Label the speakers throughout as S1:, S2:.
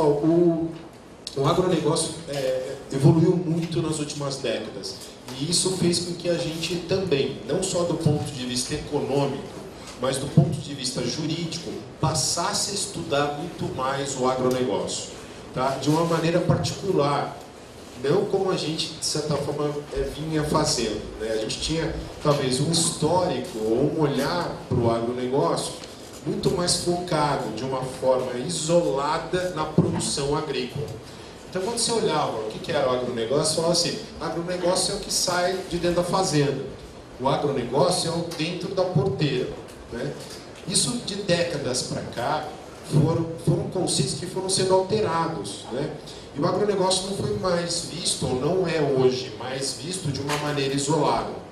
S1: Pessoal, o agronegócio evoluiu muito nas últimas décadas. E isso fez com que a gente também, não só do ponto de vista econômico, mas do ponto de vista jurídico, passasse a estudar muito mais o agronegócio, tá? De uma maneira particular, não como a gente, de certa forma, vinha fazendo, né? A gente tinha, talvez, um histórico ou um olhar para o agronegócio muito mais focado, de uma forma isolada, na produção agrícola. Então, quando você olhava o que era o agronegócio, você falava assim, agronegócio é o que sai de dentro da fazenda. O agronegócio é o dentro da porteira, né? Isso, de décadas para cá, foram conceitos que foram sendo alterados, né? E o agronegócio não foi mais visto, ou não é hoje, mais visto de uma maneira isolada.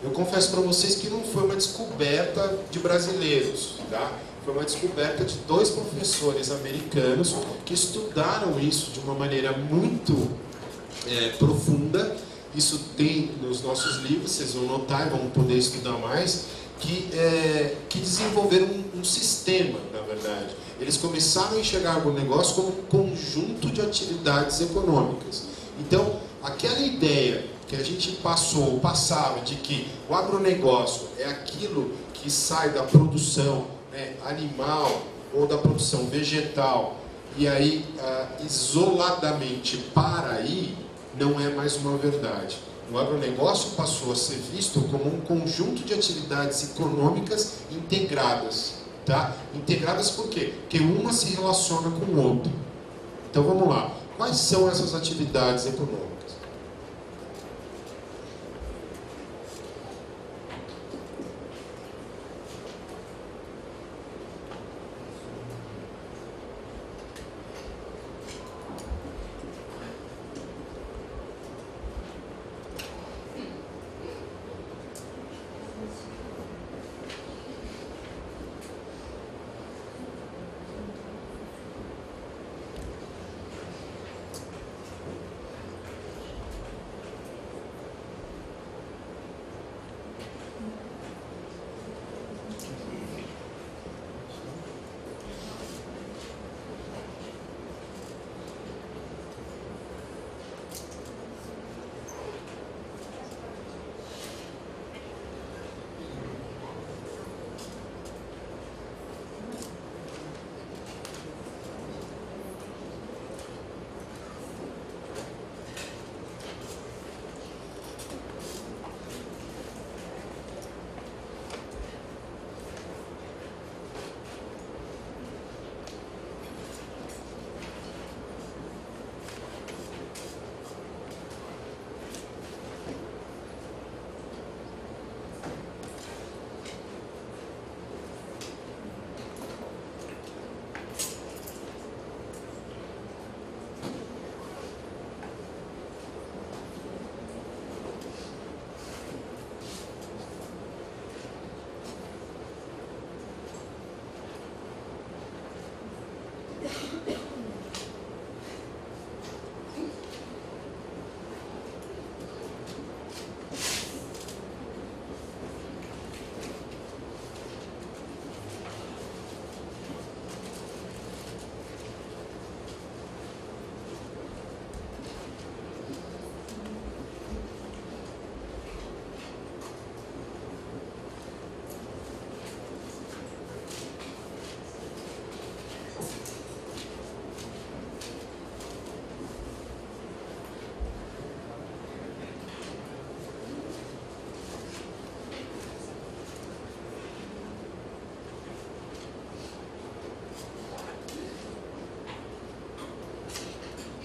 S1: Eu confesso para vocês que não foi uma descoberta de brasileiros, tá? Foi uma descoberta de 2 professores americanos que estudaram isso de uma maneira muito profunda. Isso tem nos nossos livros, vocês vão notar e vão poder estudar mais, que desenvolveram um sistema, na verdade. Eles começaram a enxergar o negócio como um conjunto de atividades econômicas. Então, aquela ideia que a gente passava de que o agronegócio é aquilo que sai da produção, né, animal ou da produção vegetal e aí isoladamente para aí, não é mais uma verdade. O agronegócio passou a ser visto como um conjunto de atividades econômicas integradas, tá? Integradas por quê? Porque uma se relaciona com o outro. Então vamos lá. Quais são essas atividades econômicas?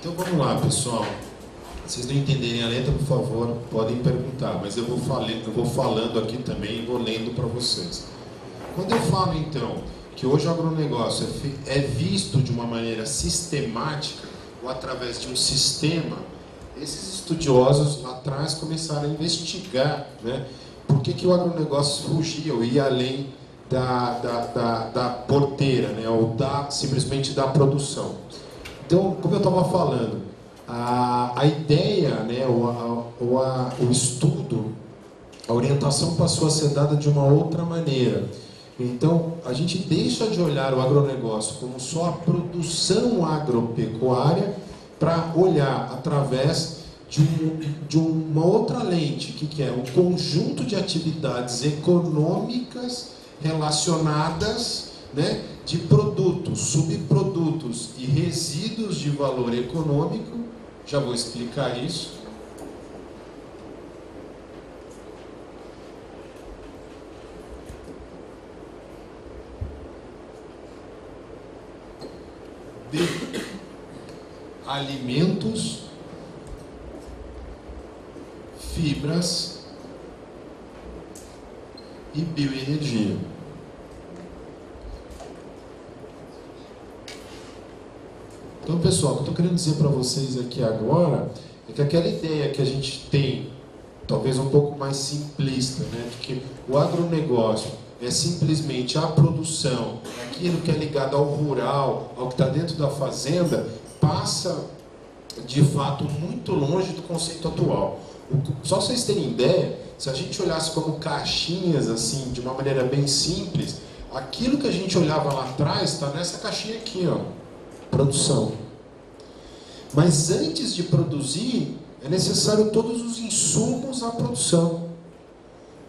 S1: Então vamos lá, pessoal. Se vocês não entenderem a letra, por favor, podem perguntar, mas eu vou falando aqui também e vou lendo para vocês. Quando eu falo, então, que hoje o agronegócio é visto de uma maneira sistemática, ou através de um sistema, esses estudiosos lá atrás começaram a investigar, né, por que o agronegócio fugia ou ia além da porteira, né, ou simplesmente da produção. Então, como eu estava falando, a ideia, né, o estudo, a orientação passou a ser dada de uma outra maneira. Então, a gente deixa de olhar o agronegócio como só a produção agropecuária para olhar através de uma outra lente, que é um conjunto de atividades econômicas relacionadas, né, de produtos, subprodutos e resíduos de valor econômico. Já vou explicar isso. De alimentos, fibras e bioenergia. Então, pessoal, o que eu estou querendo dizer para vocês aqui agora é que aquela ideia que a gente tem, talvez um pouco mais simplista, né, de que o agronegócio é simplesmente a produção, aquilo que é ligado ao rural, ao que está dentro da fazenda, passa, de fato, muito longe do conceito atual. Só para vocês terem ideia, se a gente olhasse como caixinhas, assim, de uma maneira bem simples, aquilo que a gente olhava lá atrás está nessa caixinha aqui, ó, produção. Mas antes de produzir, é necessário todos os insumos à produção.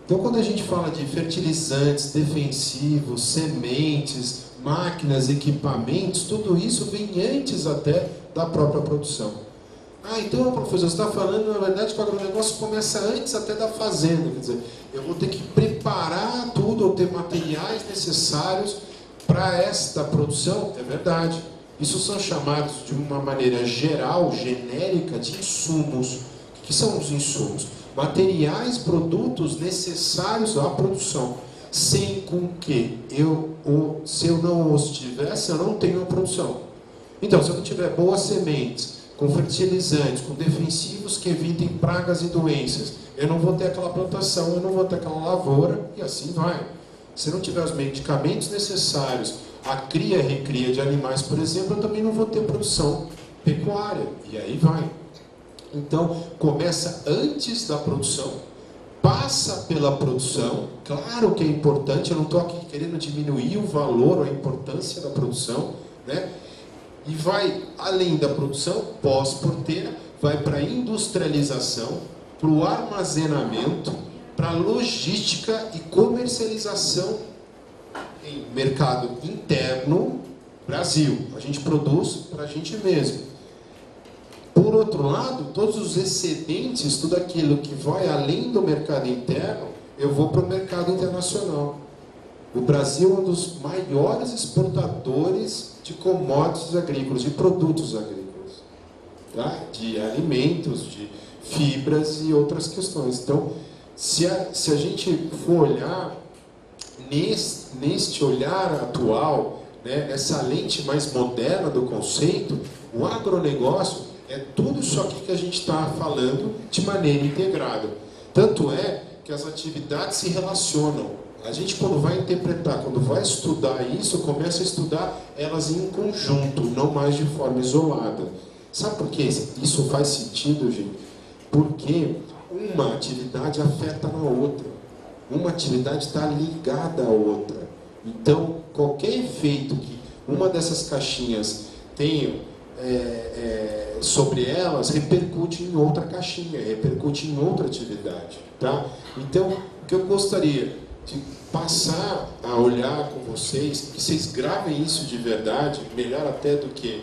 S1: Então, quando a gente fala de fertilizantes, defensivos, sementes, máquinas, equipamentos, tudo isso vem antes até da própria produção. Ah, então, professor, você está falando, na verdade, que o agronegócio começa antes até da fazenda. Quer dizer, eu vou ter que preparar tudo, ou ter materiais necessários para esta produção. É verdade. Isso são chamados, de uma maneira geral, genérica, de insumos. O que são os insumos? Materiais, produtos necessários à produção, sem com que se eu não os tivesse, eu não tenho a produção. Então, se eu não tiver boas sementes, com fertilizantes, com defensivos que evitem pragas e doenças, eu não vou ter aquela plantação, eu não vou ter aquela lavoura, e assim vai. Se eu não tiver os medicamentos necessários, a cria e recria de animais, por exemplo, eu também não vou ter produção pecuária, e aí vai. Então, começa antes da produção, passa pela produção, claro que é importante, eu não estou aqui querendo diminuir o valor ou a importância da produção, né? E vai além da produção, pós-porteira, vai para a industrialização, para o armazenamento, para a logística e comercialização em mercado interno, Brasil. A gente produz para a gente mesmo. Por outro lado, todos os excedentes, tudo aquilo que vai além do mercado interno, eu vou para o mercado internacional. O Brasil é um dos maiores exportadores de commodities agrícolas, de produtos agrícolas, tá? De alimentos, de fibras e outras questões. Então, se a gente for olhar neste olhar atual, né, essa lente mais moderna do conceito, o agronegócio é tudo isso aqui que a gente está falando de maneira integrada. Tanto é que as atividades se relacionam. A gente, quando vai interpretar, quando vai estudar isso, começa a estudar elas em conjunto, não mais de forma isolada. Sabe por que isso faz sentido, gente? Porque uma atividade afeta na outra. Uma atividade está ligada à outra. Então, qualquer efeito que uma dessas caixinhas tenha sobre elas, repercute em outra caixinha, repercute em outra atividade. Tá? Então, o que eu gostaria de passar a olhar com vocês, que vocês gravem isso de verdade, melhor até do que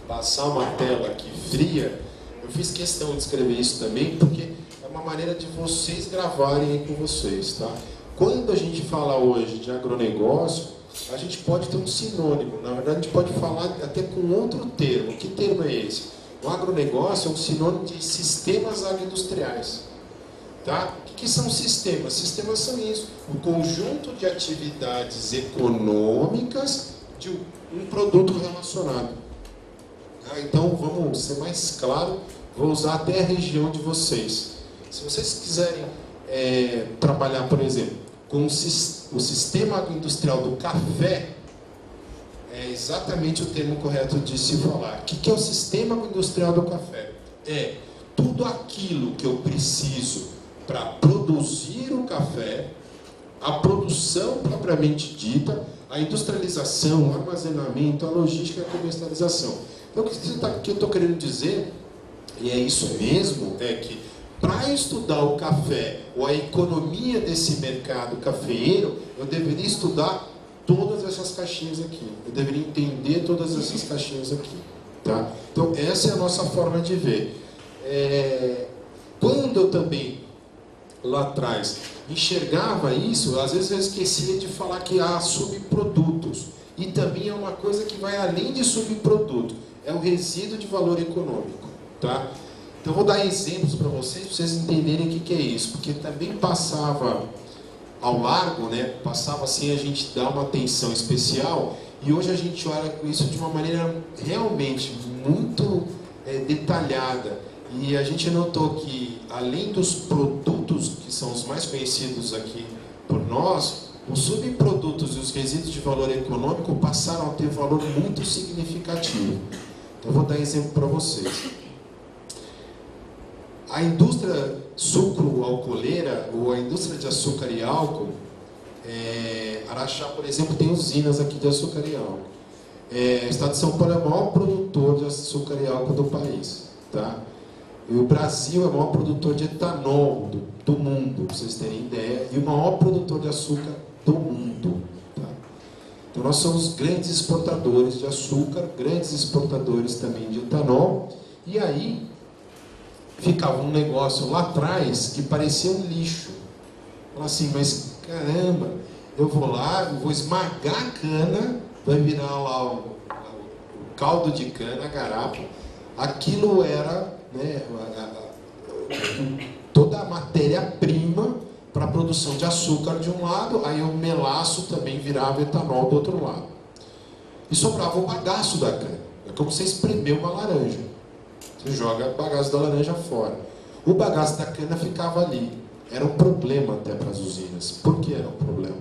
S1: passar uma tela aqui fria. Eu fiz questão de escrever isso também, porque é uma maneira de vocês gravarem aí com vocês. Tá? Quando a gente fala hoje de agronegócio, a gente pode ter um sinônimo, na verdade a gente pode falar até com outro termo. Que termo é esse? O agronegócio é um sinônimo de sistemas agroindustriais. Tá? O que são sistemas? Sistemas são isso, o conjunto de atividades econômicas de um produto relacionado. Então, vamos ser mais claro, vou usar até a região de vocês. Se vocês quiserem trabalhar, por exemplo, com o sistema agroindustrial do café, é exatamente o termo correto de se falar. O que é o sistema agroindustrial do café? É tudo aquilo que eu preciso para produzir o café, a produção propriamente dita, a industrialização, o armazenamento, a logística e a comercialização. Então, o que eu estou querendo dizer, e é isso mesmo, é que para estudar o café ou a economia desse mercado cafeeiro, eu deveria estudar todas essas caixinhas aqui. Eu deveria entender todas essas caixinhas aqui. Tá? Então, essa é a nossa forma de ver. Quando eu também, lá atrás, enxergava isso, às vezes eu esquecia de falar que há subprodutos. E também é uma coisa que vai além de subproduto. É o resíduo de valor econômico. Tá? Então, eu vou dar exemplos para vocês entenderem o que é isso. Porque também passava ao largo, né? Passava assim a gente dar uma atenção especial. E hoje a gente olha isso de uma maneira realmente muito detalhada. E a gente notou que, além dos produtos, que são os mais conhecidos aqui por nós, os subprodutos e os resíduos de valor econômico passaram a ter valor muito significativo. Então, eu vou dar exemplo para vocês. A indústria sucro-alcooleira, ou a indústria de açúcar e álcool, Araxá, por exemplo, tem usinas aqui de açúcar e álcool. O estado de São Paulo é o maior produtor de açúcar e álcool do país. Tá? E o Brasil é o maior produtor de etanol do mundo, para vocês terem ideia, e o maior produtor de açúcar do mundo. Tá? Então nós somos grandes exportadores de açúcar, grandes exportadores também de etanol, e aí ficava um negócio lá atrás que parecia um lixo. Fala assim, mas caramba, eu vou lá, eu vou esmagar a cana, vai virar lá o caldo de cana, a garapa. Aquilo era, né, toda a matéria-prima para a produção de açúcar de um lado, aí o melaço também virava etanol do outro lado. E sobrava o bagaço da cana. É como você espremer uma laranja. Você joga o bagaço da laranja fora. O bagaço da cana ficava ali. Era um problema até para as usinas. Por que era um problema?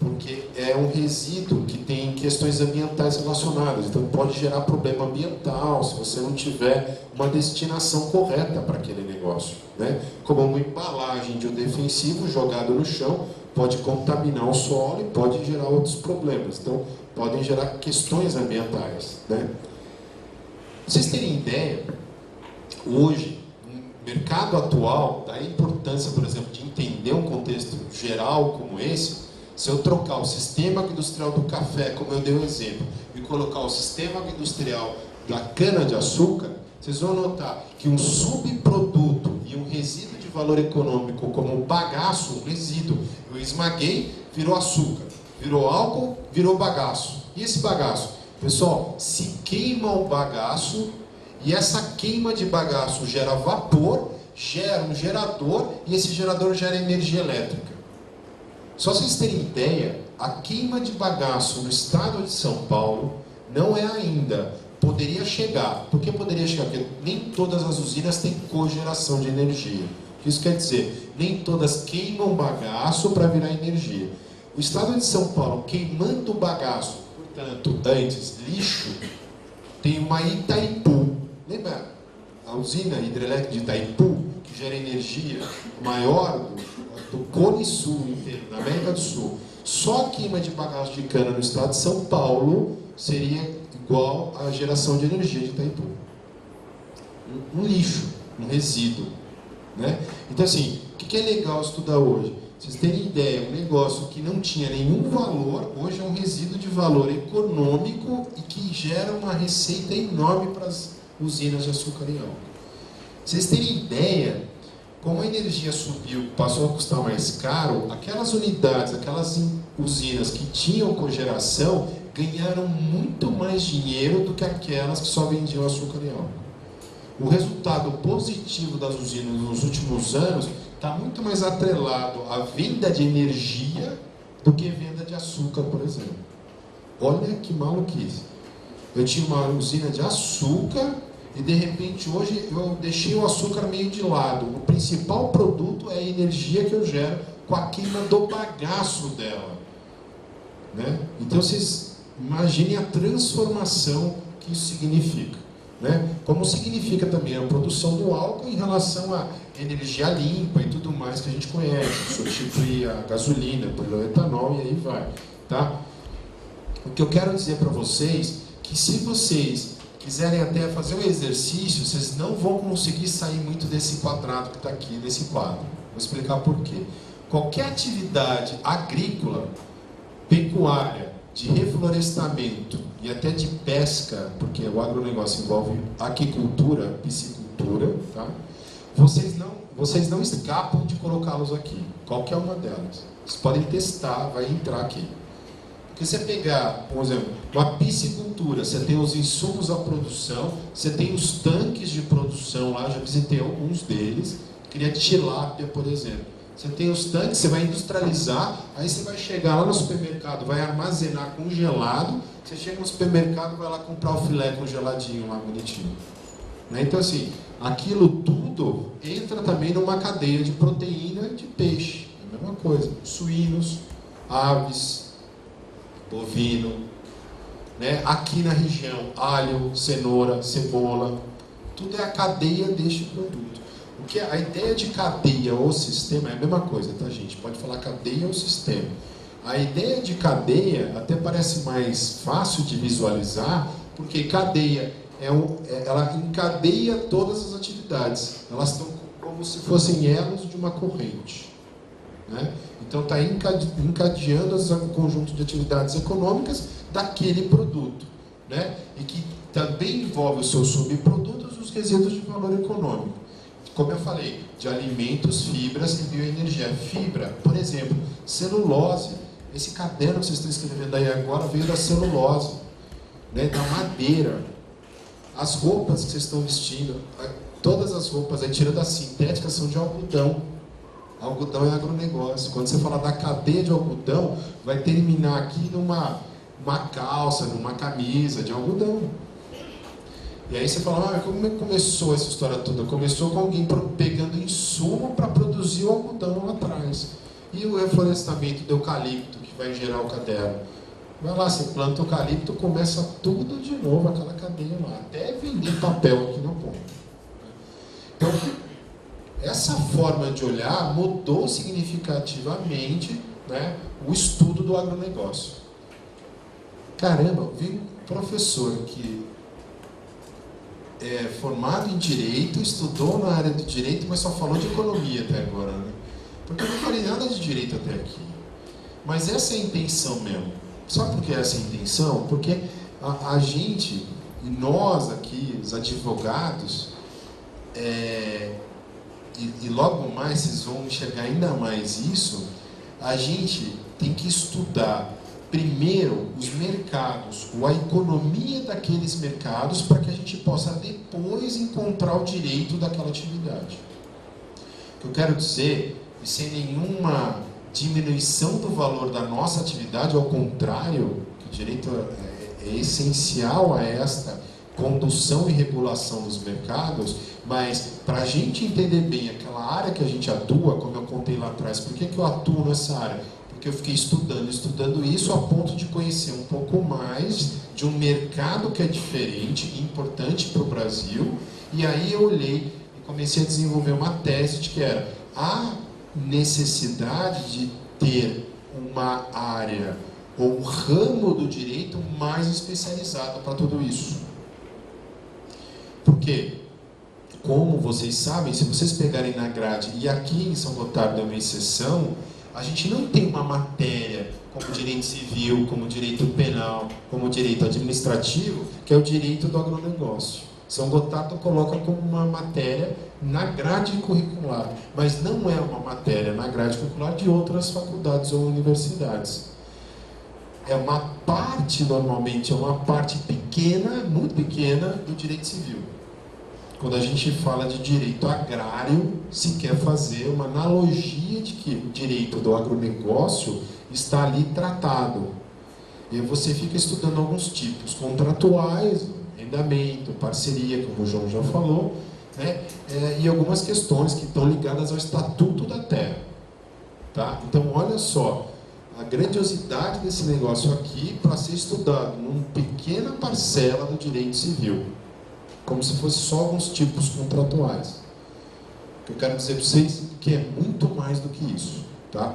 S1: Porque é um resíduo que tem questões ambientais relacionadas. Então pode gerar problema ambiental se você não tiver uma destinação correta para aquele negócio. Né? Como uma embalagem de um defensivo jogado no chão pode contaminar o solo e pode gerar outros problemas. Então podem gerar questões ambientais. Né? Pra vocês terem ideia, hoje, no mercado atual, da importância, por exemplo, de entender um contexto geral como esse, se eu trocar o sistema agroindustrial do café, como eu dei o exemplo, e colocar o sistema agroindustrial da cana-de-açúcar, vocês vão notar que um subproduto e um resíduo de valor econômico, como o bagaço, um resíduo, eu esmaguei, virou açúcar, virou álcool, virou bagaço. E esse bagaço? Pessoal, se queima o bagaço, e essa queima de bagaço gera vapor, gera um gerador, e esse gerador gera energia elétrica. Só vocês terem ideia, a queima de bagaço no estado de São Paulo não é ainda, poderia chegar. Por que poderia chegar? Porque nem todas as usinas têm cogeração de energia. O que isso quer dizer? Nem todas queimam bagaço para virar energia. O estado de São Paulo queimando bagaço, portanto, antes lixo, tem uma Itaipu. Lembra a usina hidrelétrica de Itaipu, que gera energia maior do Cone Sul inteiro, na América do Sul? Só a queima de bagaço de cana no estado de São Paulo seria igual à geração de energia de Itaipu. Um lixo, um resíduo. Né? Então, assim, o que é legal estudar hoje? Vocês terem ideia, um negócio que não tinha nenhum valor, hoje é um resíduo de valor econômico e que gera uma receita enorme para as usinas de açúcar e álcool. Vocês terem ideia, como a energia subiu, passou a custar mais caro, aquelas unidades, aquelas usinas que tinham cogeração, ganharam muito mais dinheiro do que aquelas que só vendiam açúcar e álcool. O resultado positivo das usinas nos últimos anos está muito mais atrelado à venda de energia do que venda de açúcar, por exemplo. Olha que maluquice. Eu tinha uma usina de açúcar e, de repente, hoje eu deixei o açúcar meio de lado. O principal produto é a energia que eu gero com a queima do bagaço dela. Né? Então, vocês imaginem a transformação que isso significa. né? Como significa também a produção do álcool em relação à energia limpa e tudo mais que a gente conhece, substituir a gasolina pelo etanol e aí vai, tá? O que eu quero dizer para vocês é que se vocês quiserem até fazer um exercício, vocês não vão conseguir sair muito desse quadrado que está aqui, desse quadro. Vou explicar por quê. Qualquer atividade agrícola, pecuária, de reflorestamento e até de pesca, porque o agronegócio envolve aquicultura, piscicultura, tá? Vocês não escapam de colocá-los aqui, qualquer uma delas. Vocês podem testar, vai entrar aqui. Porque você pegar, por exemplo, uma piscicultura, você tem os insumos à produção, você tem os tanques de produção lá, já visitei alguns deles, queria tilápia, por exemplo. Você tem os tanques, você vai industrializar, aí você vai chegar lá no supermercado, vai armazenar congelado, você chega no supermercado, vai lá comprar o filé congeladinho lá, bonitinho. Né? Então assim, aquilo tudo entra também numa cadeia de proteína de peixe, é a mesma coisa, suínos, aves, bovino, né? Aqui na região, alho, cenoura, cebola, tudo é a cadeia deste produto. Porque a ideia de cadeia ou sistema é a mesma coisa, tá, gente? Pode falar cadeia ou sistema. A ideia de cadeia até parece mais fácil de visualizar, porque cadeia ela encadeia todas as atividades. Elas estão como se fossem elos de uma corrente, né? Então está encadeando um conjunto de atividades econômicas daquele produto, né? E que também envolve os seus subprodutos, os resíduos de valor econômico. Como eu falei, de alimentos, fibras e bioenergia. Fibra, por exemplo, celulose. Esse caderno que vocês estão escrevendo aí agora veio da celulose, né, da madeira. As roupas que vocês estão vestindo, todas as roupas, aí tirando as sintéticas, são de algodão. Algodão é agronegócio. Quando você fala da cadeia de algodão, vai terminar aqui numa calça, numa camisa de algodão. E aí você fala, como é que começou essa história toda? Começou com alguém pegando insumo para produzir o algodão lá atrás. E o reflorestamento do eucalipto, que vai gerar o caderno. Vai lá, você planta o eucalipto, começa tudo de novo, aquela cadeia lá. Até vender papel aqui na ponta. Então, essa forma de olhar mudou significativamente, né, o estudo do agronegócio. Caramba, eu vi um professor que formado em Direito, estudou na área de Direito, mas só falou de Economia até agora, né? Porque eu não falei nada de Direito até aqui. Mas essa é a intenção mesmo. Sabe por que é essa a intenção? Porque a gente, e nós aqui, os advogados, e logo mais vocês vão enxergar ainda mais isso, a gente tem que estudar primeiro os mercados, ou a economia daqueles mercados, para que a gente possa depois encontrar o direito daquela atividade. O que eu quero dizer, e sem nenhuma diminuição do valor da nossa atividade, ao contrário, que o direito é essencial a esta condução e regulação dos mercados, mas para a gente entender bem aquela área que a gente atua, como eu contei lá atrás, por que eu atuo nessa área? Porque eu fiquei estudando isso a ponto de conhecer um pouco mais de um mercado que é diferente e importante para o Brasil, e aí eu olhei e comecei a desenvolver uma tese de que era a necessidade de ter uma área ou um ramo do direito mais especializado para tudo isso. Porque, como vocês sabem, se vocês pegarem na grade, e aqui em São Gotardo é uma exceção, a gente não tem uma matéria como direito civil, como direito penal, como direito administrativo, que é o direito do agronegócio. São Gotardo coloca como uma matéria na grade curricular, mas não é uma matéria na grade curricular de outras faculdades ou universidades. É uma parte, normalmente, é uma parte pequena, muito pequena, do direito civil. Quando a gente fala de direito agrário, se quer fazer uma analogia de que o direito do agronegócio está ali tratado. E você fica estudando alguns tipos contratuais, arrendamento, parceria, como o João já falou, né? E algumas questões que estão ligadas ao Estatuto da Terra. Tá? Então, olha só, a grandiosidade desse negócio aqui para ser estudado numa pequena parcela do direito civil. como se fosse só alguns tipos contratuais. Eu quero dizer para vocês que é muito mais do que isso, tá?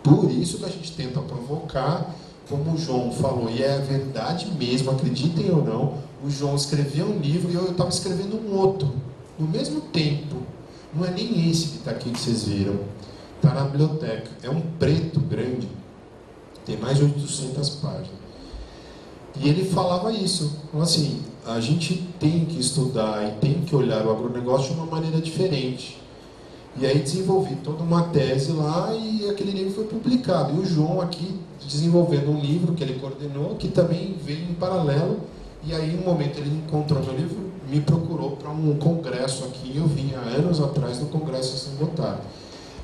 S1: Por isso que a gente tenta provocar, como o João falou, e é verdade mesmo, acreditem ou não, o João escrevia um livro e eu estava escrevendo um outro, no mesmo tempo. Não é nem esse que está aqui que vocês viram, está na biblioteca, é um preto grande, tem mais de 800 páginas. E ele falava isso, assim, a gente tem que estudar e tem que olhar o agronegócio de uma maneira diferente. E aí desenvolvi toda uma tese lá e aquele livro foi publicado. E o João aqui desenvolvendo um livro que ele coordenou, que também veio em paralelo. E aí, um momento, ele encontrou meu livro, me procurou para um congresso aqui. Eu vim há anos atrás do congresso em São Gotardo.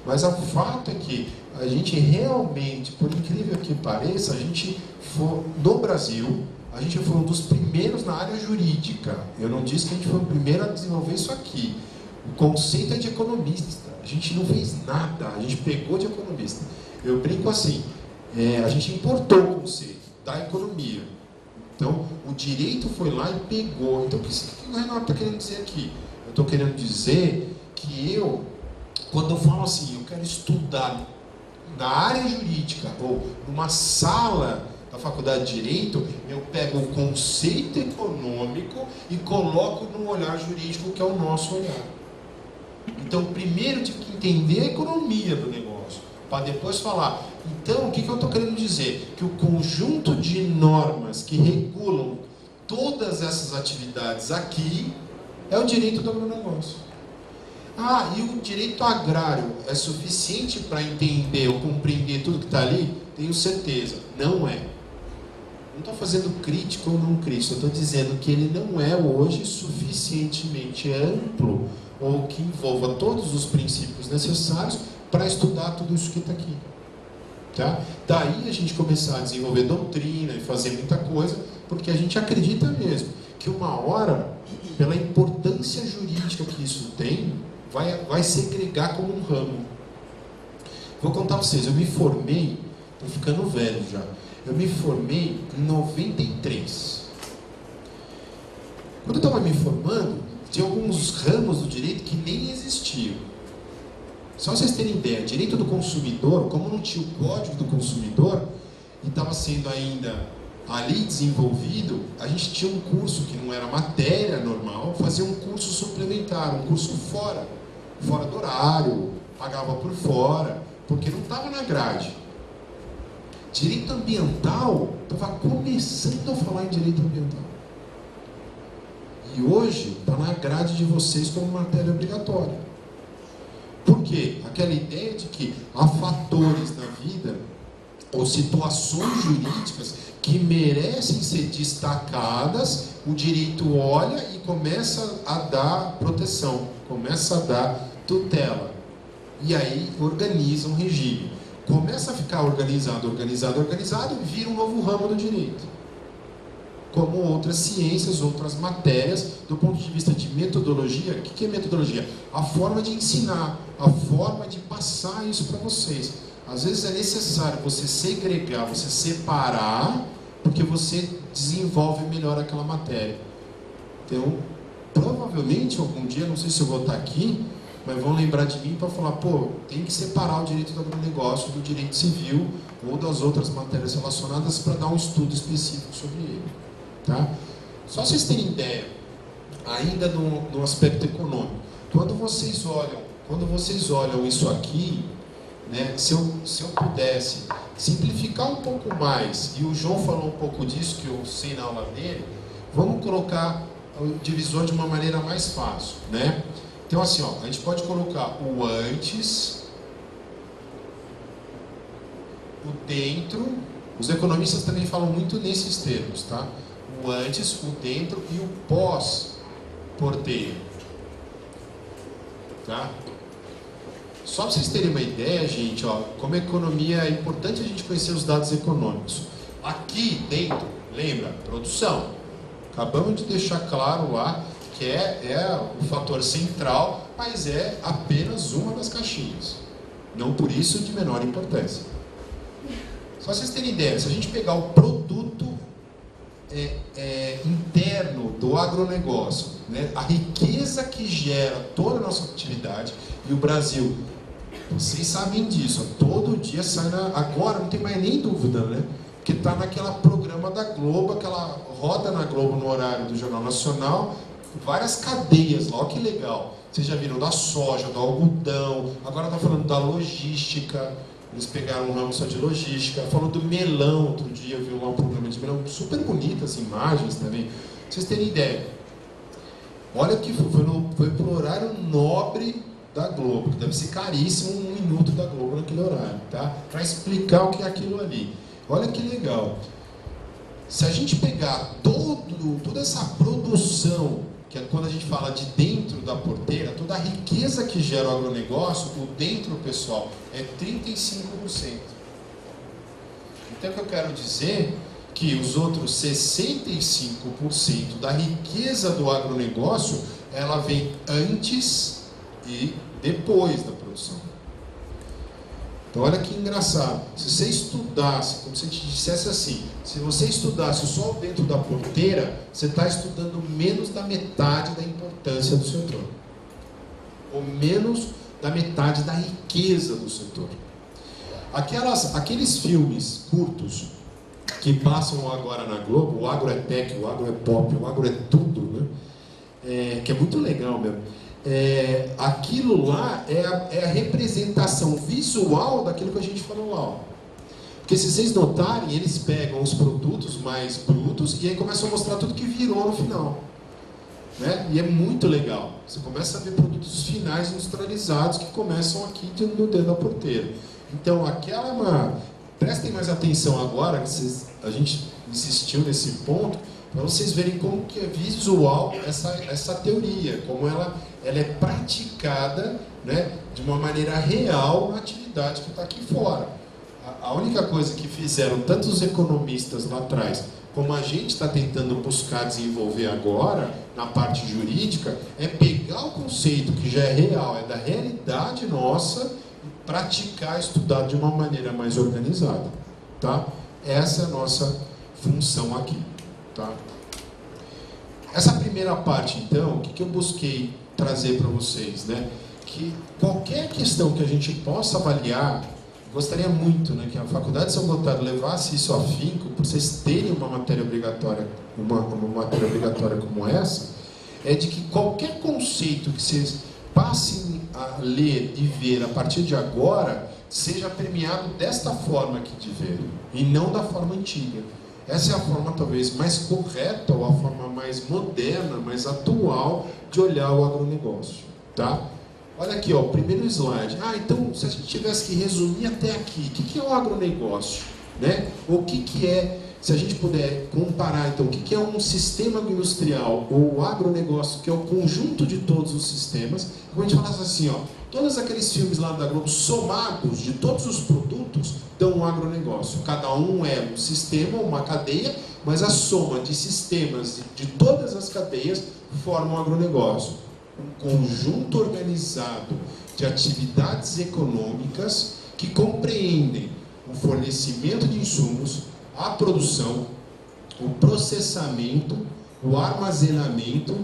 S1: Mas o fato é que a gente realmente, por incrível que pareça, a gente foi, no Brasil, a gente foi um dos primeiros na área jurídica. Eu não disse que a gente foi o primeiro a desenvolver isso aqui. O conceito é de economista. A gente não fez nada, a gente pegou de economista. Eu brinco assim, a gente importou o conceito da economia. Então, o direito foi lá e pegou. Então, o que o Renato está querendo dizer aqui? Eu estou querendo dizer que quando eu falo assim, eu quero estudar na área jurídica ou numa sala da faculdade de Direito, eu pego o conceito econômico e coloco no olhar jurídico, que é o nosso olhar. Então, primeiro eu tive que entender a economia do negócio, para depois falar. Então, o que eu estou querendo dizer? Que o conjunto de normas que regulam todas essas atividades aqui é o direito do agronegócio. Ah, e o direito agrário é suficiente para entender ou compreender tudo que está ali? Tenho certeza, não é. Não estou fazendo crítica ou não crítica, estou dizendo que ele não é hoje suficientemente amplo ou que envolva todos os princípios necessários para estudar tudo isso que está aqui. Tá? Daí a gente começar a desenvolver doutrina e fazer muita coisa, porque a gente acredita mesmo que uma hora, pela importância jurídica que isso tem, vai segregar como um ramo. Vou contar para vocês, eu me formei, estou ficando velho já, eu me formei em 93. Quando eu estava me formando, tinha alguns ramos do direito que nem existiam. Só vocês terem ideia, direito do consumidor, como não tinha o código do consumidor, e estava sendo ainda ali desenvolvido, a gente tinha um curso que não era matéria normal, fazia um curso suplementar, um curso fora do horário, pagava por fora, porque não estava na grade. Direito ambiental, estava começando a falar em direito ambiental. E hoje está na grade de vocês como matéria obrigatória. Por quê? Aquela ideia de que há fatores na vida ou situações jurídicas que merecem ser destacadas, o direito olha e começa a dar proteção, começa a dar tutela. E aí organiza um regime. Começa a ficar organizado, e vira um novo ramo do direito. Como outras ciências, outras matérias, do ponto de vista de metodologia. O que é metodologia? A forma de ensinar, a forma de passar isso para vocês. Às vezes é necessário você segregar, você separar, porque você desenvolve melhor aquela matéria. Então, provavelmente, algum dia, não sei se eu vou estar aqui, mas vão lembrar de mim para falar, pô, tem que separar o direito do agronegócio do direito civil ou das outras matérias relacionadas para dar um estudo específico sobre ele. Tá? Só vocês terem ideia, ainda no aspecto econômico, quando vocês olham isso aqui, né, se eu pudesse simplificar um pouco mais, e o João falou um pouco disso, que eu sei na aula dele, vamos colocar o divisor de uma maneira mais fácil, né? Então assim, ó, a gente pode colocar o antes, o dentro, os economistas também falam muito nesses termos, tá? O antes, o dentro e o pós-porteiro. Tá? Só para vocês terem uma ideia, gente, ó, como a economia é importante a gente conhecer os dados econômicos. Aqui dentro, lembra? Produção. Acabamos de deixar claro lá que é o fator central, mas é apenas uma das caixinhas. Não por isso de menor importância. Só para vocês terem ideia, se a gente pegar o produto interno do agronegócio, né? A riqueza que gera toda a nossa atividade, e o Brasil, vocês sabem disso, todo dia sai agora não tem mais nem dúvida, né? Porque está naquela programa da Globo, aquela roda na Globo no horário do Jornal Nacional, várias cadeias lá, olha que legal. Vocês já viram da soja, do algodão, agora está falando da logística, eles pegaram um ramo só de logística, falou do melão, outro dia eu vi lá um programa de melão, super bonitas imagens também, pra vocês terem ideia. Olha que foi pro horário nobre da Globo, que deve ser caríssimo um minuto da Globo naquele horário, tá? Para explicar o que é aquilo ali. Olha que legal. Se a gente pegar toda essa produção, que é quando a gente fala de dentro da porteira, toda a riqueza que gera o agronegócio, o dentro, pessoal, é 35%. Então, o que eu quero dizer que os outros 65% da riqueza do agronegócio, ela vem antes e depois da produção. Então, olha que engraçado. Se você estudasse, como se a gente dissesse assim, se você estudasse só dentro da porteira, você está estudando menos da metade da importância do setor. Ou menos da metade da riqueza do setor. Aqueles filmes curtos que passam agora na Globo, o agro é tech, o agro é pop, o agro é tudo, né? Que é muito legal mesmo. Aquilo lá é a representação visual daquilo que a gente falou lá. Ó. Porque se vocês notarem, eles pegam os produtos mais brutos e aí começam a mostrar tudo que virou no final. Né? E é muito legal. Você começa a ver produtos finais industrializados que começam aqui no dentro da porteira. Então, prestem mais atenção agora, a gente insistiu nesse ponto, para vocês verem como que é visual essa teoria, como ela é praticada, né, de uma maneira real na atividade que está aqui fora. A única coisa que fizeram tanto os economistas lá atrás, como a gente está tentando buscar desenvolver agora, na parte jurídica, é pegar o conceito que já é real, é da realidade nossa, e praticar, estudar de uma maneira mais organizada. Tá? Essa é a nossa função aqui. Tá? Essa primeira parte, então, o que eu busquei trazer para vocês, né? Que qualquer questão que a gente possa avaliar, gostaria muito, né, que a Faculdade de São Gotardo levasse isso a afinco, para vocês terem uma matéria obrigatória, como essa, é de que qualquer conceito que vocês passem a ler e ver a partir de agora, seja premiado desta forma aqui de ver, e não da forma antiga. Essa é a forma talvez mais correta, ou a forma mais moderna, mais atual de olhar o agronegócio. Tá? Olha aqui, ó, o primeiro slide. Então, se a gente tivesse que resumir até aqui, o que é o agronegócio? Né? O que é, se a gente puder comparar, então, o que é um sistema agroindustrial ou o agronegócio, que é o conjunto de todos os sistemas, como a gente falasse assim, ó, todos aqueles filmes lá da Globo, somados de todos os produtos, dão um agronegócio. Cada um é um sistema, uma cadeia, mas a soma de sistemas de todas as cadeias forma um agronegócio. Um conjunto organizado de atividades econômicas que compreendem o fornecimento de insumos, a produção, o processamento, o armazenamento,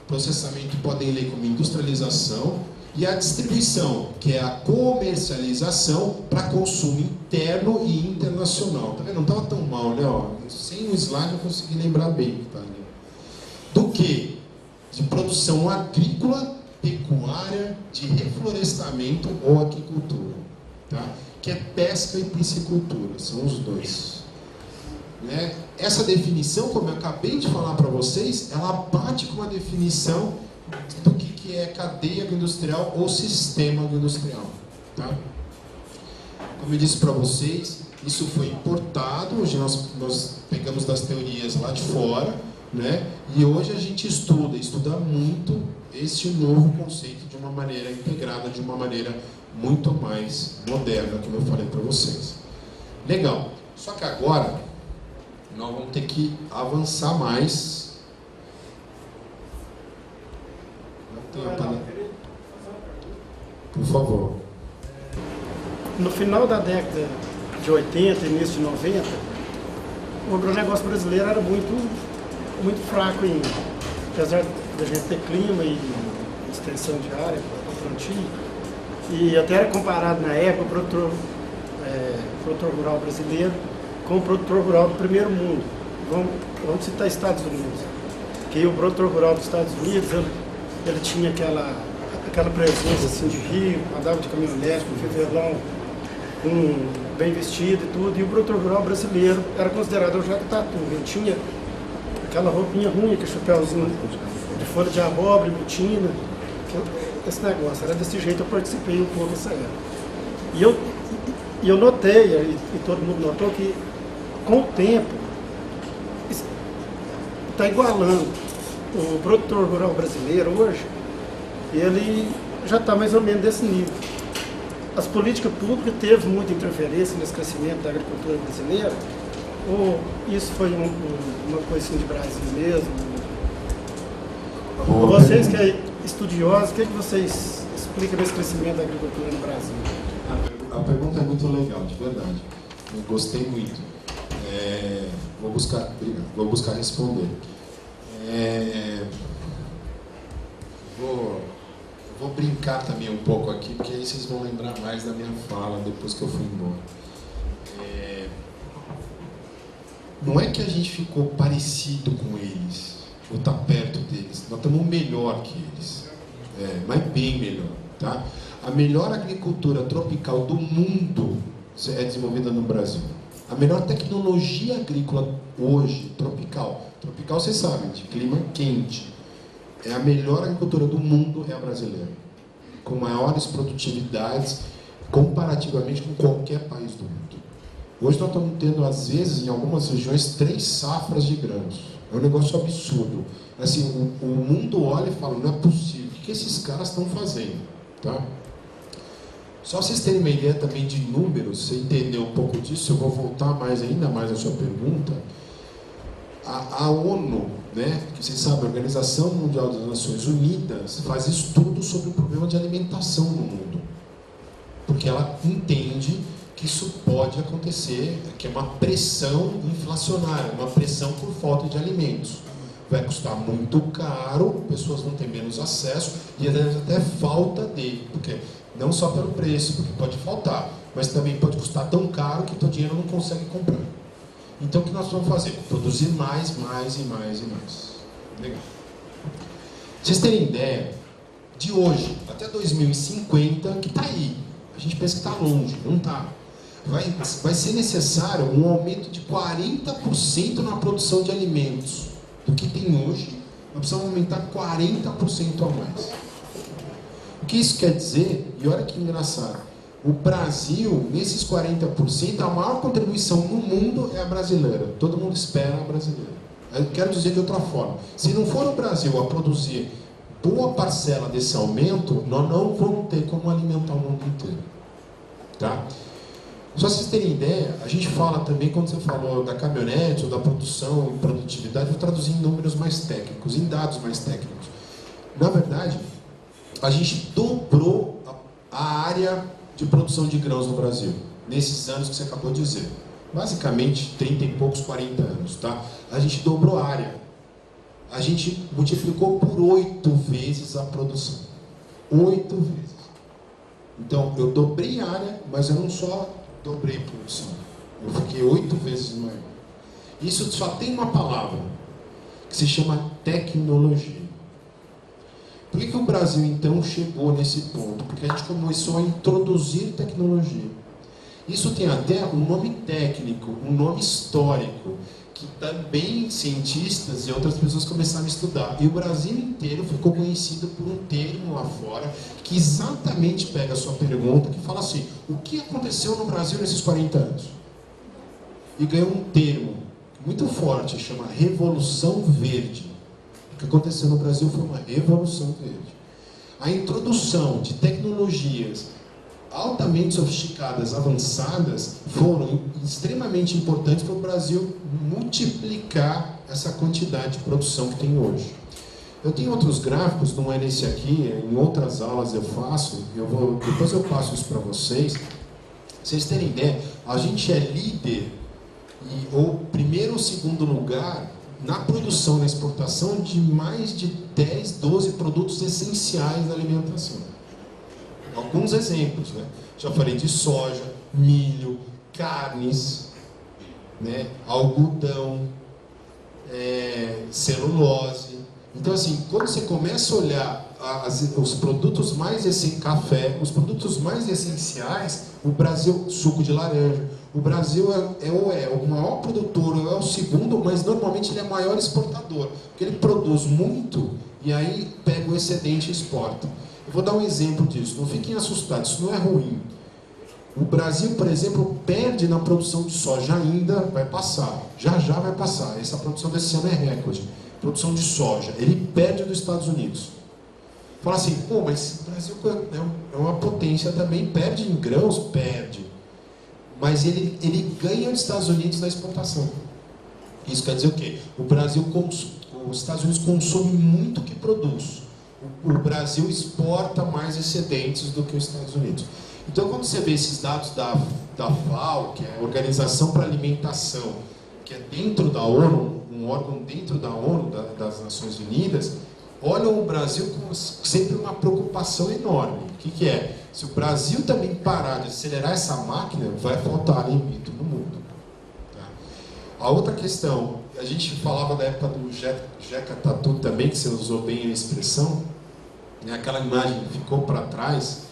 S1: processamento podem ler como industrialização, e a distribuição, que é a comercialização para consumo interno e internacional. Tá vendo? Não estava tão mal, né? Ó, sem o slide eu consegui lembrar bem. Tá? Do que? De produção agrícola, pecuária, de reflorestamento ou aquicultura. Tá? Que é pesca e piscicultura, são os dois. Né? Essa definição, como eu acabei de falar para vocês, ela bate com a definição do que é cadeia agroindustrial ou sistema agroindustrial. Tá? Como eu disse para vocês, isso foi importado, hoje nós pegamos das teorias lá de fora, né? E hoje a gente estuda muito este novo conceito de uma maneira integrada, de uma maneira muito mais moderna, como eu falei para vocês. Legal. Só que agora nós vamos ter que avançar mais. Por favor.
S2: No final da década de 80, início de 90, o agronegócio brasileiro era muito fraco ainda. Apesar da gente ter clima e extensão de área para plantio, e até era comparado na época o produtor rural brasileiro com o produtor rural do primeiro mundo. Vamos citar Estados Unidos. Que o produtor rural dos Estados Unidos, ele tinha aquela presença assim, de rio, andava de caminhonete, com fivelão, bem vestido e tudo, e o produtor rural brasileiro era considerado o jactatu. Ele tinha aquela roupinha ruim, aquele chapéuzinho de folha de abóbora, botina, esse negócio. Era desse jeito, eu participei um pouco dessa época. E eu notei, e todo mundo notou, que com o tempo está igualando. O produtor rural brasileiro hoje, ele já está mais ou menos desse nível. As políticas públicas teve muita interferência nesse crescimento da agricultura brasileira, ou isso foi uma coisa assim de Brasil mesmo? Vocês que é estudiosos, o que vocês explicam desse crescimento da agricultura no Brasil?
S1: A pergunta é muito legal, de verdade. Eu gostei muito. Vou buscar responder. Vou brincar também um pouco aqui, porque aí vocês vão lembrar mais da minha fala depois que eu fui embora. Não é que a gente ficou parecido com eles, ou está perto deles. Nós estamos melhor que eles, mas bem melhor, tá? A melhor agricultura tropical do mundo é desenvolvida no Brasil. A melhor tecnologia agrícola hoje, tropical, vocês sabem, de clima quente, a melhor agricultura do mundo é a brasileira, com maiores produtividades comparativamente com qualquer país do mundo. Hoje nós estamos tendo, às vezes, em algumas regiões, 3 safras de grãos. É um negócio absurdo. Assim, o mundo olha e fala, não é possível, o que esses caras estão fazendo? Tá? Só vocês terem uma ideia também de números, você entender um pouco disso, eu vou voltar ainda mais à sua pergunta. A ONU, né, que vocês sabem, a Organização Mundial das Nações Unidas, faz estudos sobre o problema de alimentação no mundo. Porque ela entende que isso pode acontecer, que é uma pressão inflacionária, uma pressão por falta de alimentos. Vai custar muito caro, pessoas vão ter menos acesso e até falta dele, porque não só pelo preço, porque pode faltar, mas também pode custar tão caro que o dinheiro não consegue comprar. Então o que nós vamos fazer? Produzir mais e mais. Legal. Vocês terem ideia, de hoje até 2050, que está aí. A gente pensa que está longe, não está. Vai ser necessário um aumento de 40% na produção de alimentos do que tem hoje. Nós precisamos aumentar 40% a mais. O que isso quer dizer? E olha que engraçado. O Brasil, nesses 40%, a maior contribuição no mundo é a brasileira. Todo mundo espera a brasileira. Eu quero dizer de outra forma. Se não for o Brasil a produzir boa parcela desse aumento, nós não vamos ter como alimentar o mundo inteiro. Tá? Só vocês terem ideia, a gente fala também, quando você falou da caminhonete ou da produção e produtividade, eu vou traduzir em números mais técnicos, em dados mais técnicos. Na verdade, a gente dobrou a área de produção de grãos no Brasil, nesses anos que você acabou de dizer. Basicamente, 30 e poucos, 40 anos, tá? A gente dobrou a área. A gente multiplicou por 8 vezes a produção. 8 vezes. Então, eu dobrei a área, mas eu não só dobrei a produção. Eu fiquei 8 vezes maior. Isso só tem uma palavra, que se chama tecnologia. Por que o Brasil, então, chegou nesse ponto? Porque a gente começou a introduzir tecnologia. Isso tem até um nome técnico, um nome histórico, que também cientistas e outras pessoas começaram a estudar. E o Brasil inteiro ficou conhecido por um termo lá fora, que exatamente pega a sua pergunta, que fala assim, o que aconteceu no Brasil nesses 40 anos? E ganhou um termo muito forte, chama Revolução Verde. O que aconteceu no Brasil foi uma revolução verde. A introdução de tecnologias altamente sofisticadas, avançadas, foram extremamente importantes para o Brasil multiplicar essa quantidade de produção que tem hoje. Eu tenho outros gráficos, não é nesse aqui, em outras aulas eu faço, depois eu passo isso para vocês. Vocês terem ideia, a gente é líder ou primeiro ou segundo lugar na produção e na exportação de mais de 10, 12 produtos essenciais da alimentação. Alguns exemplos, né? Já falei de soja, milho, carnes, né? Algodão, celulose. Então, assim, quando você começa a olhar os produtos mais café, os produtos mais essenciais, o Brasil, suco de laranja, o Brasil é o maior produtor, é o segundo, mas normalmente ele é o maior exportador, porque ele produz muito e aí pega o excedente e exporta. Eu vou dar um exemplo disso, não fiquem assustados, isso não é ruim. O Brasil, por exemplo, perde na produção de soja, ainda vai passar, já vai passar, essa produção desse ano é recorde. Produção de soja, ele perde dos Estados Unidos. Fala assim, pô, mas o Brasil é uma potência também, perde em grãos? Perde. Mas ele ganha os Estados Unidos na exportação. Isso quer dizer o quê? Os Estados Unidos consomem muito o que produz. O Brasil exporta mais excedentes do que os Estados Unidos. Então, quando você vê esses dados da FAO, que é a Organização para a Alimentação, que é dentro da ONU, um órgão dentro da ONU, das Nações Unidas, olham o Brasil com sempre uma preocupação enorme. O que é? Se o Brasil também parar de acelerar essa máquina, vai faltar alimento no mundo. Tá? A outra questão, a gente falava da época do Jeca Tatu também, que você usou bem a expressão, né? Aquela imagem que ficou para trás,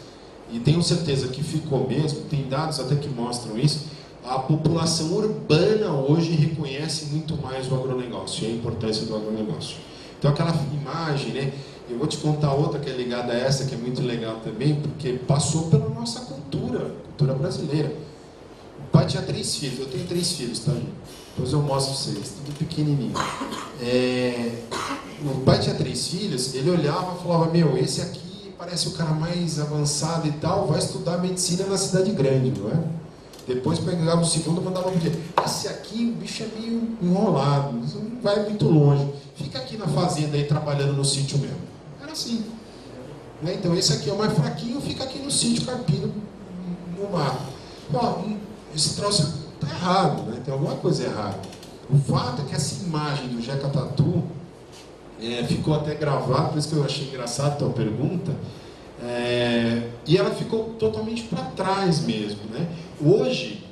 S1: e tenho certeza que ficou mesmo, tem dados até que mostram isso. A população urbana hoje reconhece muito mais o agronegócio e a importância do agronegócio. Então aquela imagem, né? Eu vou te contar outra que é ligada a essa, que é muito legal também, porque passou pela nossa cultura brasileira. O pai tinha 3 filhos, eu tenho 3 filhos, tá? Depois eu mostro pra vocês, tudo pequenininho. O pai tinha 3 filhos, ele olhava e falava, meu, esse aqui parece o cara mais avançado e tal, vai estudar medicina na cidade grande, não é? Depois pegava o segundo e mandava um dia. Esse aqui, o bicho é meio enrolado, não vai muito longe. Fica aqui na fazenda aí trabalhando no sítio mesmo. Era assim. Né? Então esse aqui é o mais fraquinho, fica aqui no sítio carpindo no mato. Ó, esse troço está errado, né? Tem alguma coisa errada. O fato é que essa imagem do Jeca Tatu ficou até gravada, por isso que eu achei engraçado a tua pergunta. E ela ficou totalmente para trás mesmo, né? Hoje,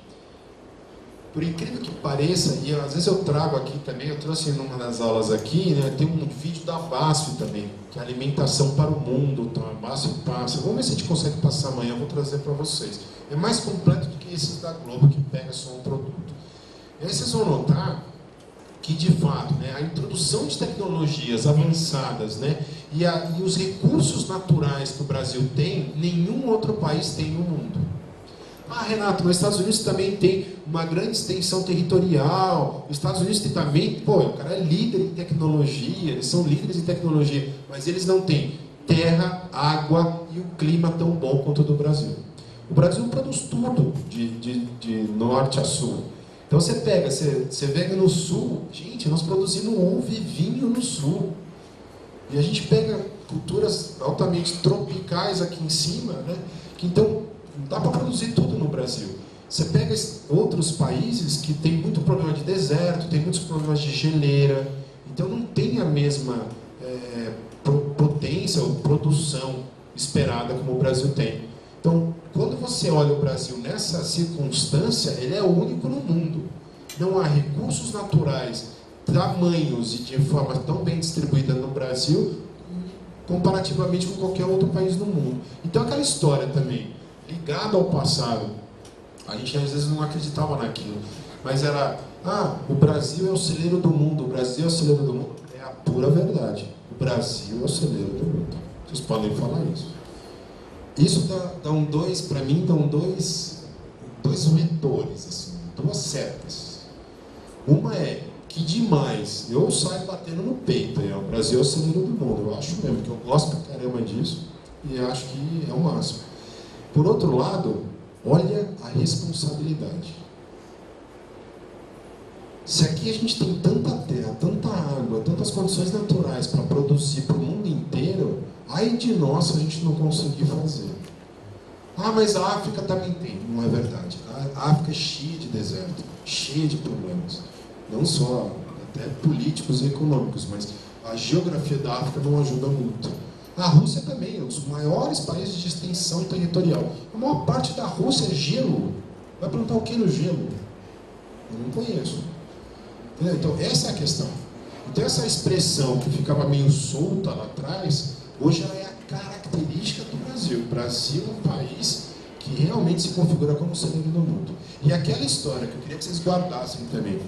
S1: por incrível que pareça, e às vezes eu trago aqui também, eu trouxe numa das aulas aqui, né, tem um vídeo da BASF também, que é Alimentação para o Mundo, então a BASF passa, vamos ver se a gente consegue passar amanhã, eu vou trazer para vocês. É mais completo do que esses da Globo, que pega só um produto. E aí vocês vão notar que, de fato, né, a introdução de tecnologias avançadas, né, e os recursos naturais que o Brasil tem, nenhum outro país tem no mundo. Ah, Renato, mas os Estados Unidos também tem uma grande extensão territorial, os Estados Unidos tem também, pô, o cara é líder em tecnologia, eles são líderes em tecnologia, mas eles não têm terra, água e o clima tão bom quanto o do Brasil. O Brasil produz tudo, de norte a sul. Então você pega, você vê no sul, gente, nós produzimos uva e vinho no sul. E a gente pega culturas altamente tropicais aqui em cima, né? Que então dá para produzir tudo no Brasil. Você pega outros países que tem muito problema de deserto, tem muitos problemas de geleira, então não tem a mesma potência ou produção esperada como o Brasil tem. Então, quando você olha o Brasil nessa circunstância, ele é o único no mundo. Não há recursos naturais, tamanhos e de forma tão bem distribuída no Brasil, comparativamente com qualquer outro país do mundo. Então, aquela história também, ligada ao passado, a gente às vezes não acreditava naquilo, mas era, o Brasil é o celeiro do mundo, o Brasil é o celeiro do mundo. É a pura verdade. O Brasil é o celeiro do mundo. Vocês podem falar isso. Isso dão dois, para mim, dão dois vetores, assim, 2 setas. Uma é que demais, eu saio batendo no peito, o Brasil é o celeiro do mundo, eu acho mesmo, que eu gosto pra caramba disso e acho que é o máximo. Por outro lado, olha a responsabilidade. Se aqui a gente tem tanta terra, tanta água, tantas condições naturais para produzir para o mundo inteiro, ai de nós se a gente não conseguir fazer. Ah, mas a África também tem. Não é verdade. A África é cheia de deserto, cheia de problemas. Não só até políticos e econômicos, mas a geografia da África não ajuda muito. A Rússia também é um dos maiores países de extensão territorial. A maior parte da Rússia é gelo. Vai perguntar o que no gelo? Eu não conheço. Entendeu? Então, essa é a questão. Então, essa expressão que ficava meio solta lá atrás, hoje ela é a característica do Brasil. O Brasil é um país que realmente se configura como celeiro do mundo. E aquela história que eu queria que vocês guardassem também,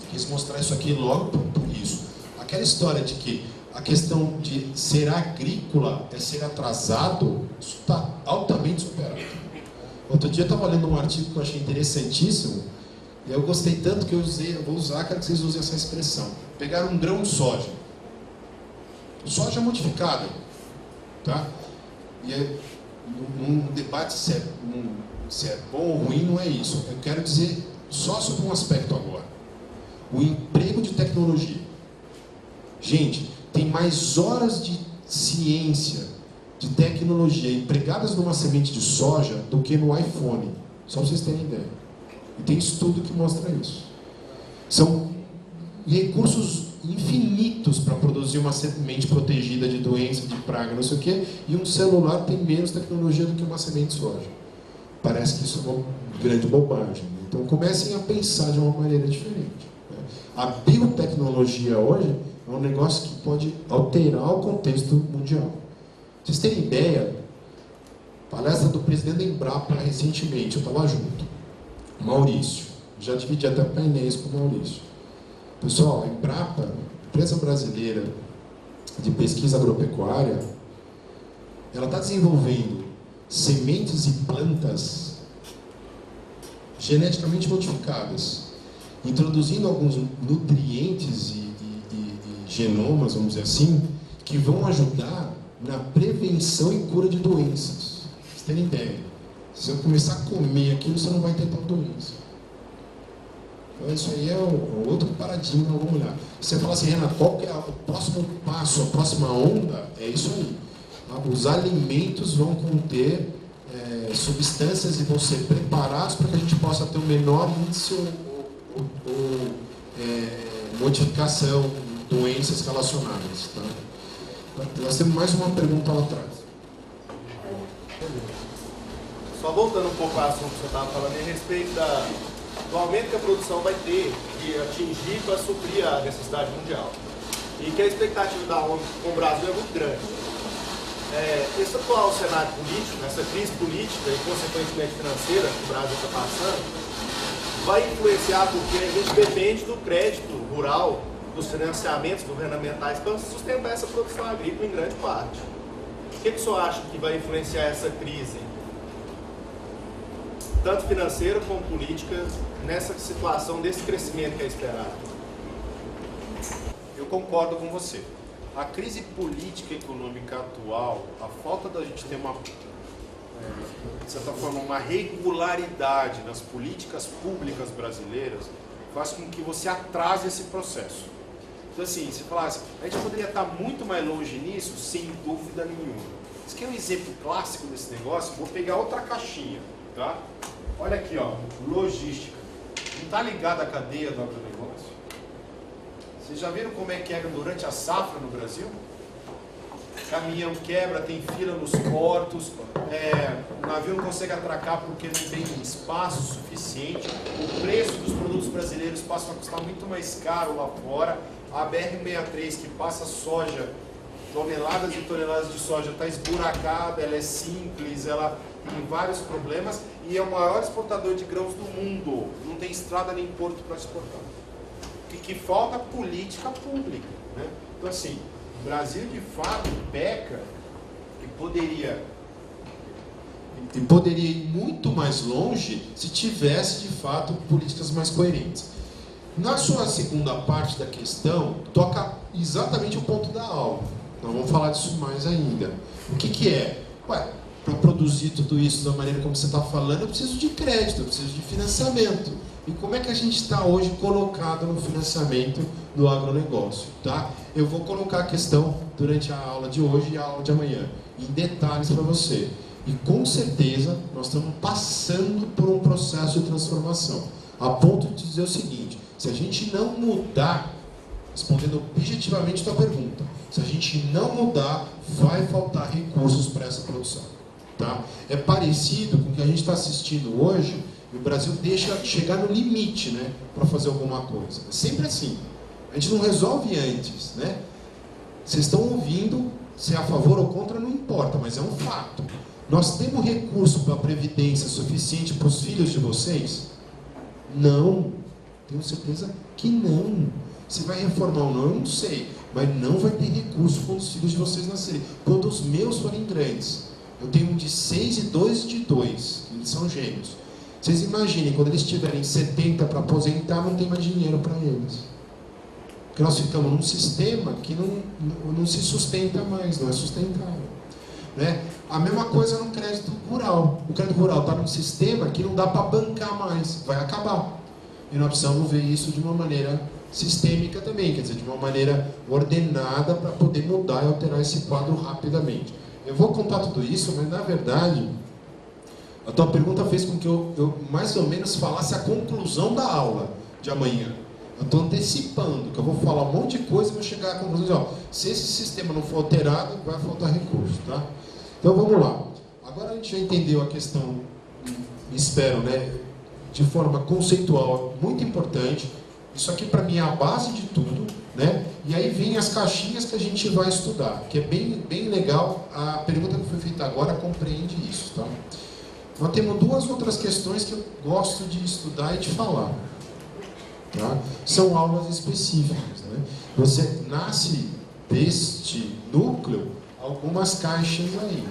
S1: quis mostrar isso aqui logo por isso. Aquela história de que a questão de ser agrícola é ser atrasado, isso está altamente superado. Outro dia eu estava lendo um artigo que eu achei interessantíssimo, e eu gostei tanto que eu vou usar, quero que vocês usem essa expressão. Pegaram um grão de soja. Soja modificada. Tá? E um debate se é bom ou ruim, não é isso. Eu quero dizer só sobre um aspecto agora. O emprego de tecnologia. Gente, tem mais horas de ciência, de tecnologia empregadas numa semente de soja do que no iPhone. Só para vocês terem ideia. E tem estudo que mostra isso. São recursos infinitos para produzir uma semente protegida de doença, de praga, não sei o quê, e um celular tem menos tecnologia do que uma semente de soja. Parece que isso é uma grande bobagem. Então comecem a pensar de uma maneira diferente. A biotecnologia hoje é um negócio que pode alterar o contexto mundial. Pra vocês terem ideia, palestra do presidente da Embrapa recentemente, eu estava junto, Maurício, já dividi até painéis com o Maurício. Pessoal, a Embrapa, empresa brasileira de pesquisa agropecuária, ela está desenvolvendo sementes e plantas geneticamente modificadas, introduzindo alguns nutrientes e genomas, vamos dizer assim, que vão ajudar na prevenção e cura de doenças. Vocês terem ideia. Se você começar a comer aquilo, você não vai ter tal doença. Então isso aí é o outro paradigma, vamos olhar. Você fala assim, Renato, qual que é o próximo passo, a próxima onda? É isso aí. Os alimentos vão conter substâncias e vão ser preparados para que a gente possa ter o menor índice ou modificação, doenças relacionadas. Tá? Nós temos mais uma pergunta lá atrás.
S3: Só voltando um pouco ao assunto que você estava falando a respeito do aumento que a produção vai ter de atingir para suprir a necessidade mundial. E que a expectativa da ONU com o Brasil é muito grande. Esse atual cenário político, essa crise política e consequentemente financeira que o Brasil está passando, vai influenciar porque a gente depende do crédito rural, dos financiamentos governamentais para sustentar essa produção agrícola em grande parte. O que o senhor acha que vai influenciar essa crise, tanto financeira como política, nessa situação desse crescimento que é esperado?
S1: Eu concordo com você. A crise política e econômica atual, a falta da gente ter de certa forma, uma regularidade nas políticas públicas brasileiras, faz com que você atrase esse processo. Então, assim, se falasse, a gente poderia estar muito mais longe nisso, sem dúvida nenhuma. Isso aqui é um exemplo clássico desse negócio. Vou pegar outra caixinha, tá? Olha aqui, ó, logística. Não está ligada à cadeia do agronegócio? Vocês já viram como é que é durante a safra no Brasil? Caminhão quebra, tem fila nos portos, o navio não consegue atracar porque não tem espaço suficiente, o preço dos produtos brasileiros passa a custar muito mais caro lá fora, a BR-63 que passa soja, toneladas e toneladas de soja, está esburacada, ela é simples, ela tem vários problemas e é o maior exportador de grãos do mundo, não tem estrada nem porto para exportar. O que falta é política pública, né? Então assim, o Brasil, de fato, peca e poderia ir muito mais longe se tivesse, de fato, políticas mais coerentes. Na sua segunda parte da questão, toca exatamente o ponto da aula. Nós vamos falar disso mais ainda. O que é? Para produzir tudo isso da maneira como você está falando, eu preciso de crédito, eu preciso de financiamento. E como é que a gente está hoje colocado no financiamento do agronegócio, tá? Eu vou colocar a questão durante a aula de hoje e a aula de amanhã, em detalhes para você. E com certeza nós estamos passando por um processo de transformação, a ponto de dizer o seguinte: se a gente não mudar, respondendo objetivamente a tua pergunta, se a gente não mudar, vai faltar recursos para essa produção. Tá? É parecido com o que a gente está assistindo hoje, e o Brasil deixa chegar no limite, né, para fazer alguma coisa. É sempre assim. A gente não resolve antes, né? Vocês estão ouvindo, se é a favor ou contra, não importa, mas é um fato. Nós temos recurso para a Previdência suficiente para os filhos de vocês? Não. Tenho certeza que não. Se vai reformar ou não, eu não sei. Mas não vai ter recurso quando os filhos de vocês nascerem. Quando os meus forem grandes. Eu tenho um de 6 e 2 de 2. Eles são gêmeos. Vocês imaginem, quando eles tiverem 70 para aposentar, não tem mais dinheiro para eles. Porque nós ficamos num sistema que não se sustenta mais, não é sustentável. Né? A mesma coisa no crédito rural. O crédito rural está num sistema que não dá para bancar mais, vai acabar. E nós precisamos ver isso de uma maneira sistêmica também, quer dizer, de uma maneira ordenada para poder mudar e alterar esse quadro rapidamente. Eu vou contar tudo isso, mas na verdade, a tua pergunta fez com que eu mais ou menos falasse a conclusão da aula de amanhã. Eu estou antecipando, que eu vou falar um monte de coisa e vou chegar à conclusão de, ó, se esse sistema não for alterado, vai faltar recurso, tá? Então vamos lá. Agora a gente já entendeu a questão, espero, né, de forma conceitual, muito importante. Isso aqui para mim é a base de tudo, né? E aí vem as caixinhas que a gente vai estudar, que é bem legal. A pergunta que foi feita agora compreende isso, tá? Nós temos duas outras questões que eu gosto de estudar e de falar. Tá? São aulas específicas, né? Você nasce deste núcleo algumas caixas aí.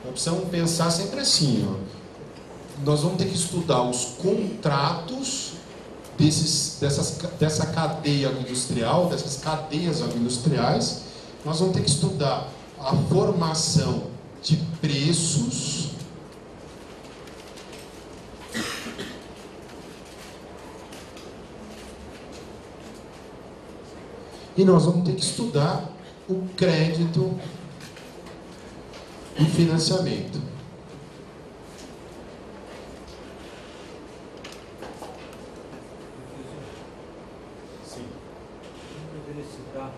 S1: Nós precisamos pensar sempre assim, ó. Nós vamos ter que estudar os contratos dessa cadeia agroindustrial, dessas cadeias agroindustriais. Nós vamos ter que estudar a formação de preços. E nós vamos ter que estudar o crédito e financiamento.
S4: Sim. Eu poderia citar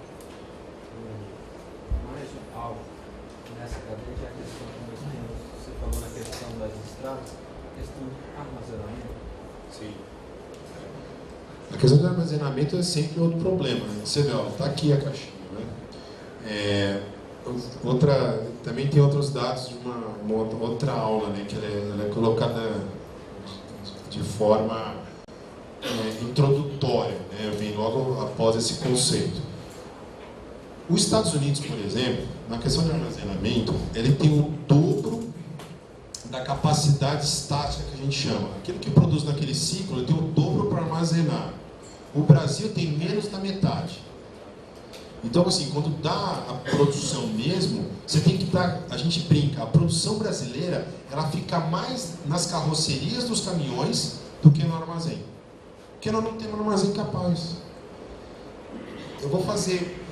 S4: mais algo nessa cadeia, já que você falou na questão das estradas, a questão de armazenamento.
S1: Sim. A questão do armazenamento é sempre outro problema, né? Você vê, está aqui a caixinha, né? Também tem outros dados de uma outra aula, né? Que ela é colocada de forma introdutória, né? Vem logo após esse conceito. Os Estados Unidos, por exemplo, na questão de armazenamento, ele tem o dobro da capacidade estática que a gente chama. Aquilo que produz naquele ciclo, ele tem o dobro para armazenar. O Brasil tem menos da metade. Então, assim, quando dá a produção mesmo, você tem que dar, a gente brinca, a produção brasileira, ela fica mais nas carrocerias dos caminhões do que no armazém. Porque nós não temos um armazém capaz. Eu vou fazer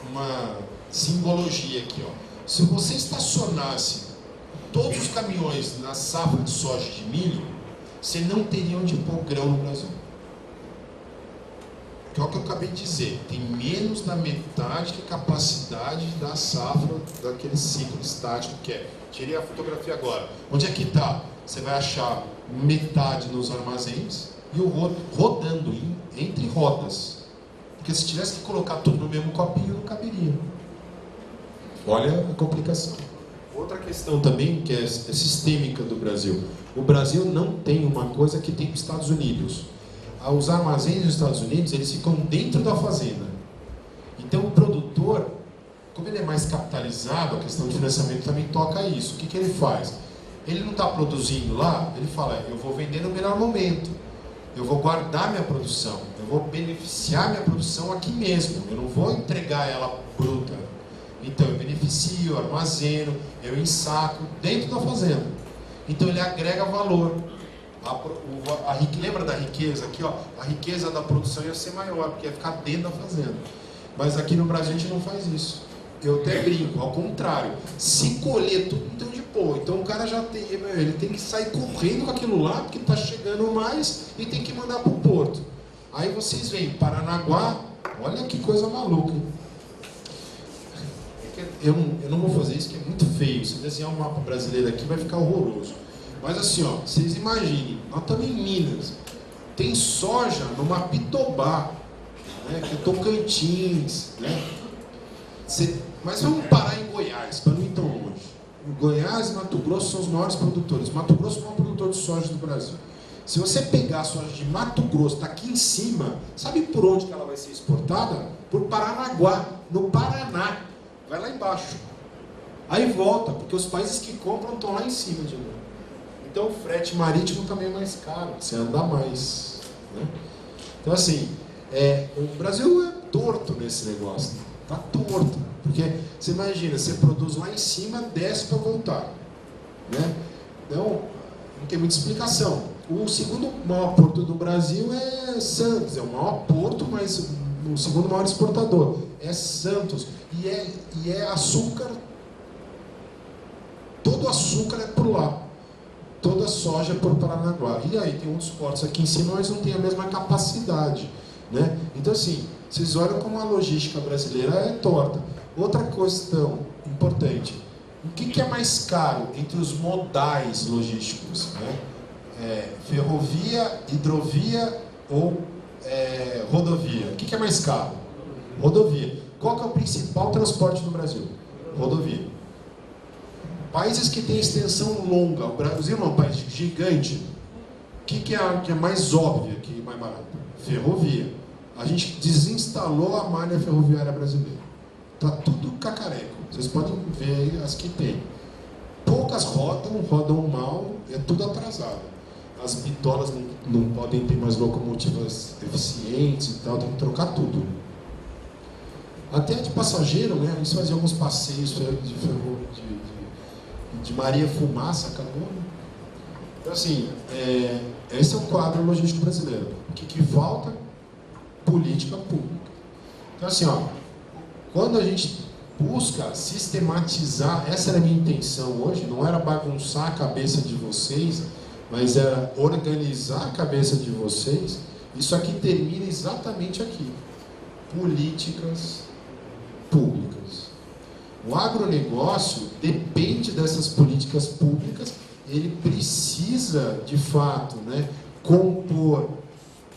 S1: uma simbologia aqui, ó. Se você estacionasse todos os caminhões na safra de soja e de milho, você não teria onde pôr grão no Brasil. Que é o que eu acabei de dizer, tem menos da metade que a capacidade da safra daquele ciclo estático que é. Tirei a fotografia agora. Onde é que está? Você vai achar metade nos armazéns e o outro rodando entre rodas. Porque se tivesse que colocar tudo no mesmo copinho, não caberia. Olha a complicação. Outra questão também, que é sistêmica do Brasil. O Brasil não tem uma coisa que tem os Estados Unidos. Os armazéns dos Estados Unidos, eles ficam dentro da fazenda. Então o produtor, como ele é mais capitalizado, a questão de financiamento também toca isso. O que ele faz? Ele não está produzindo lá, ele fala, eu vou vender no melhor momento. Eu vou guardar minha produção. Eu vou beneficiar minha produção aqui mesmo. Eu não vou entregar ela bruta. Então eu beneficio, eu armazeno, eu ensaco dentro da fazenda. Então ele agrega valor. Lembra da riqueza aqui, ó? A riqueza da produção ia ser maior, porque ia ficar dentro da fazenda. Mas aqui no Brasil a gente não faz isso. Eu até brinco, ao contrário. Se colher tudo, não tem onde pôr. cara já tem, ele tem que sair correndo com aquilo lá, porque está chegando mais e tem que mandar para o porto. Aí vocês veem, Paranaguá, olha que coisa maluca. Eu não vou fazer isso, que é muito feio. Se desenhar um mapa brasileiro aqui, vai ficar horroroso. Mas assim, ó, vocês imaginem, nós estamos em Minas, tem soja no Mapitobá, né, que é Tocantins, né? Mas vamos parar em Goiás, para não ir tão longe. Goiás e Mato Grosso são os maiores produtores. Mato Grosso é o maior produtor de soja do Brasil. Se você pegar a soja de Mato Grosso, está aqui em cima, sabe por onde que ela vai ser exportada? Por Paranaguá, no Paraná. Vai lá embaixo. Aí volta, porque os países que compram estão lá em cima de novo. Então o frete marítimo também é mais caro, você anda mais. Né? Então assim, o Brasil é torto nesse negócio. Está torto. Porque você imagina, você produz lá em cima, desce para voltar. Né? Então, não tem muita explicação. O segundo maior porto do Brasil é Santos, é o maior porto, mas o segundo maior exportador é Santos. E é açúcar, todo açúcar é por lá, toda soja é por Paranaguá. E aí tem outros portos aqui em cima, mas não tem a mesma capacidade. Né? Então assim, vocês olham como a logística brasileira é torta. Outra questão importante, o que é mais caro entre os modais logísticos? Né? Ferrovia, hidrovia ou rodovia? O que é mais caro? Rodovia. Qual que é o principal transporte no Brasil? Rodovia. Países que têm extensão longa, o Brasil é um país gigante, o que é mais óbvio, que é mais barato? Ferrovia. A gente desinstalou a malha ferroviária brasileira. Está tudo cacareco. Vocês podem ver as que tem. Poucas rodam mal, é tudo atrasado. As bitolas não podem ter mais locomotivas eficientes e tal, tem que trocar tudo. Até de passageiro, né? Eles faziam alguns passeios de Maria Fumaça, acabou. Né? Então, assim, esse é o quadro logístico brasileiro. O que falta? Política pública. Então, assim, ó, quando a gente busca sistematizar, essa era a minha intenção hoje, não era bagunçar a cabeça de vocês, mas era organizar a cabeça de vocês. Isso aqui termina exatamente aqui. Políticas públicas. O agronegócio depende dessas políticas públicas, ele precisa, de fato, né, compor,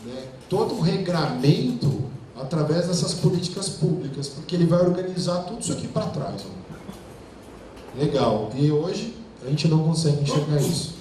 S1: né, todo o regramento através dessas políticas públicas, porque ele vai organizar tudo isso aqui para trás. Ó. Legal. E hoje a gente não consegue enxergar isso.